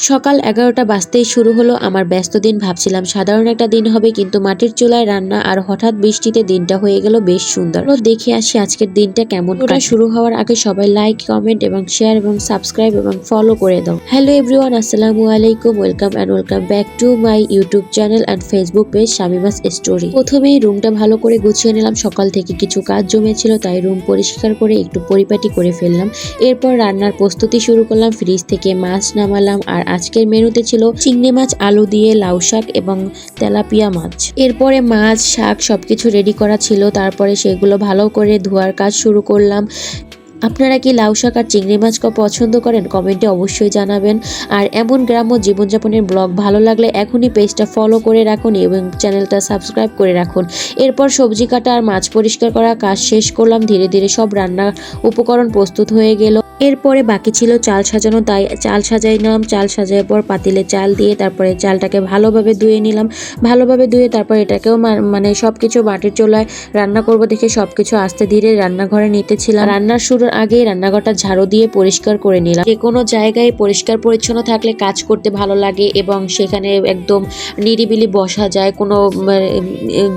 সকাল 11টা বাজতেই শুরু হলো আমার ব্যস্ত দিন। ভাবছিলাম সাধারণ একটা দিন হবে, কিন্তু মাটির চুলায় রান্না আর হঠাৎ বৃষ্টিতে দিনটা হয়ে গেল বেশ সুন্দর। দেখে আসি আজকের দিনটা কেমন। ওটা শুরু হওয়ার আগে সবাই লাইক, কমেন্ট এবং শেয়ার এবং সাবস্ক্রাইব এবং ফলো করে দাও। হ্যালো এভরিওয়ান, আসসালামু আলাইকুম, welcome back to my YouTube channel and Facebook page Shamima's story. প্রথমেই রুমটা ভালো করে গুছিয়ে নিলাম। সকাল থেকে কিছু কাজ জমেছিল, তাই রুম পরিষ্কার করে একটু পরিপাটি করে ফেললাম। এরপর রান্নার প্রস্তুতি শুরু করলাম। ফ্রিজ থেকে মাছ নামালাম, আর আজকের মেনুতে ছিল চিংড়ি মাছ, আলু দিয়ে লাউ শাক এবং তেলাপিয়া মাছ। এরপরে মাছ, শাক সবকিছু রেডি করা ছিল, তারপরে সেগুলো ভালো করে ধোয়ার কাজ শুরু করলাম। আপনারা কি লাউ শাক আর চিংড়ি মাছ পছন্দ করেন? কমেন্টে অবশ্যই জানাবেন। আর এমন গ্রাম্য জীবনযাপনের ব্লগ ভালো লাগলে এখনই পেজটা ফলো করে রাখুন এবং চ্যানেলটা সাবস্ক্রাইব করে রাখুন। এরপর সবজি কাটা আর মাছ পরিষ্কার করা কাজ শেষ করলাম। ধীরে ধীরে সব রান্নার উপকরণ প্রস্তুত হয়ে গেল। এরপরে বাকি ছিল চাল সাজানো, তাই চাল সাজাইলাম। চাল সাজানোর পর পাতিলে চাল দিয়ে তারপরে চালটাকে ভালোভাবে ধুয়ে নিলাম। ভালোভাবে ধুয়ে তারপর এটাকেও মানে সবকিছু মাটির চুলায় রান্না করব দেখে সবকিছু আস্তে ধীরে রান্নাঘরে নিতেছিলাম। রান্নার শুরুর আগে রান্নাঘরটা ঝাড়ু দিয়ে পরিষ্কার করে নিলাম। যে কোনো জায়গায় পরিষ্কার পরিচ্ছন্ন থাকলে কাজ করতে ভালো লাগে এবং সেখানে একদম নিরিবিলি বসা যায়, কোনো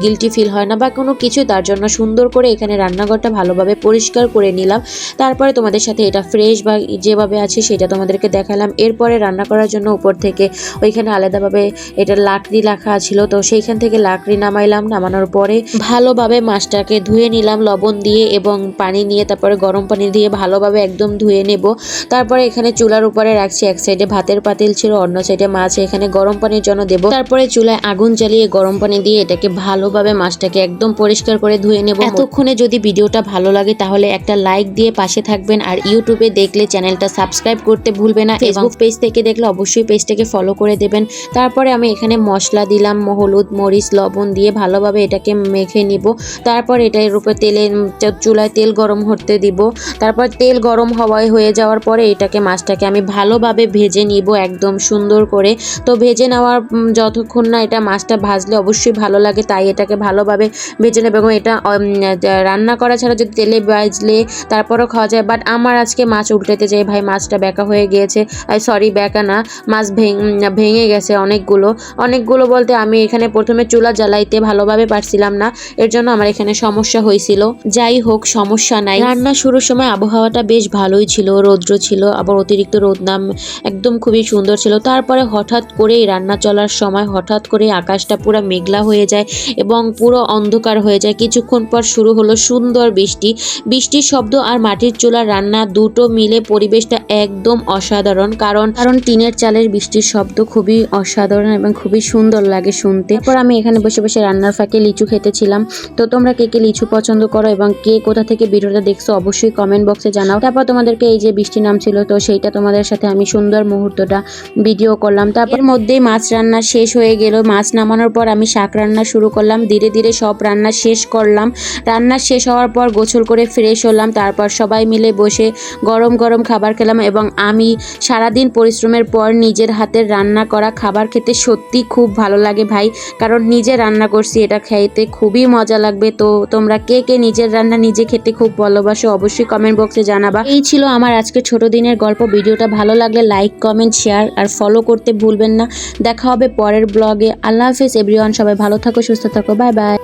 গিলটি ফিল হয় না বা কোনো কিছু। তার জন্য সুন্দর করে এখানে রান্নাঘরটা ভালোভাবে পরিষ্কার করে নিলাম। তারপরে তোমাদের সাথে এটা ফ্রেশ বা যেভাবে আছে সেটা তোমাদেরকে দেখালাম। এরপরে রান্না করার জন্য উপর থেকে ওইখানে আলাদাভাবে এটা লাকড়ি রাখা ছিল, তো সেইখান থেকে লাকড়ি নামাইলাম। নামানোর পরে ভালোভাবে মাছটাকে ধুয়ে নিলাম লবণ দিয়ে এবং পানি নিয়ে, তারপরে গরম পানি দিয়ে ভালোভাবে একদম ধুয়ে নেব। তারপরে এখানে চুলার উপরে রাখছি। এক সাইডে ভাতের পাতিল ছিল, অন্য সাইডে মাছ এখানে গরম পানির জন্য দেব। তারপরে চুলায় আগুন জ্বালিয়ে গরম পানি দিয়ে এটাকে ভালোভাবে মাছটাকে একদম পরিষ্কার করে ধুয়ে নেব। এতক্ষণে যদি ভিডিওটা ভালো লাগে তাহলে একটা লাইক দিয়ে পাশে থাকবেন, আর ইউটিউবে দেখলে চ্যানেলটা সাবস্ক্রাইব করতে ভুলবে না। ফেসবুক পেজ থেকে দেখলে অবশ্যই পেজটাকে ফলো করে দেবেন। তারপরে আমি এখানে মশলা দিলাম, হলুদ, মরিচ, লবণ দিয়ে ভালোভাবে এটাকে মেখে নিব। তারপর এটার উপরে চুলায় তেল গরম হতে দিব। তারপর তেল গরম হয়ে যাওয়ার পরে এটাকে মাছটাকে আমি ভালোভাবে ভেজে নিব একদম সুন্দর করে। তো ভেজে নেওয়ার যতক্ষণ না এটা মাছটা ভাজলে অবশ্যই ভালো লাগে, তাই এটাকে ভালোভাবে ভেজে নেব। এবং এটা রান্না করা ছাড়া যদি তেলে ভাজলে তারপরও খাওয়া যায়, বাট আমার আজকে মাছ উল্টাতে যাই ভাই, মাছটা বেঁকা হয়ে গিয়েছে। সরি, বেঁকা না, মাছ ভেঙে গেছে অনেকগুলো বলতে আমি এখানে প্রথমে চুলা জ্বালাইতে ভালোভাবে পারছিলাম না, এর জন্য আমার এখানে সমস্যা হয়েছিল। যাই হোক, সমস্যা নাই। রান্না শুরুর সময় আবহাওয়াটা বেশ ভালোই ছিল, রৌদ্র ছিল, আবার অতিরিক্ত রোদ নাম একদম খুবই সুন্দর ছিল। তারপরে হঠাৎ করেই রান্না চলার সময় হঠাৎ করে আকাশটা পুরো মেঘলা হয়ে যায় এবং পুরো অন্ধকার হয়ে যায়। কিছুক্ষণ পর শুরু হলো সুন্দর বৃষ্টির শব্দ আর মাটির চুলার রান্না দুটো মিলে পরিবেশটা একদম অসাধারণ। কারণ টিনের চালের বৃষ্টির শব্দ খুবই অসাধারণ এবং খুবই সুন্দর লাগে শুনতে। তারপর আমি এখানে বসে বসে রান্নার ফাঁকে লিচু খেতেছিলাম। তো তোমরা কে কে লিচু পছন্দ করো এবং কে কোথা থেকে ভিডিওটা দেখছো অবশ্যই কমেন্ট বক্সে জানাও। তারপর তোমাদেরকে এই যে বৃষ্টি নামছিল, তো সেইটা তোমাদের সাথে আমি সুন্দর মুহূর্তটা ভিডিও করলাম। তারপর মধ্যেই মাছ রান্না শেষ হয়ে গেল। মাছ নামানোর পর আমি শাক রান্না শুরু করলাম। ধীরে ধীরে সব রান্না শেষ করলাম। রান্না শেষ হওয়ার পর গোসল করে ফ্রেশ হলাম। তারপর সবাই মিলে বসে গরম গরম খাবার খেলাম এবং আমি সারাদিন পরিশ্রমের পর নিজের হাতের রান্না করা খাবার খেতে সত্যি খুব ভালো লাগে ভাই, কারণ নিজে রান্না করছি, এটা খেতে খুবই মজা লাগবে। তো তোমরা কে কে নিজের রান্না নিজে খেতে খুব ভালোবাসো অবশ্যই কমেন্ট বক্সে জানাবা। এই ছিল আমার আজকে ছোট দিনের গল্প। ভিডিওটা ভালো লাগলে লাইক, কমেন্ট, শেয়ার আর ফলো করতে ভুলবেন না। দেখা হবে পরের ব্লগে। আল্লাহ হাফেজ এভরিওয়ান, সবাই ভালো থাকো, সুস্থ থাকো, বাই বাই।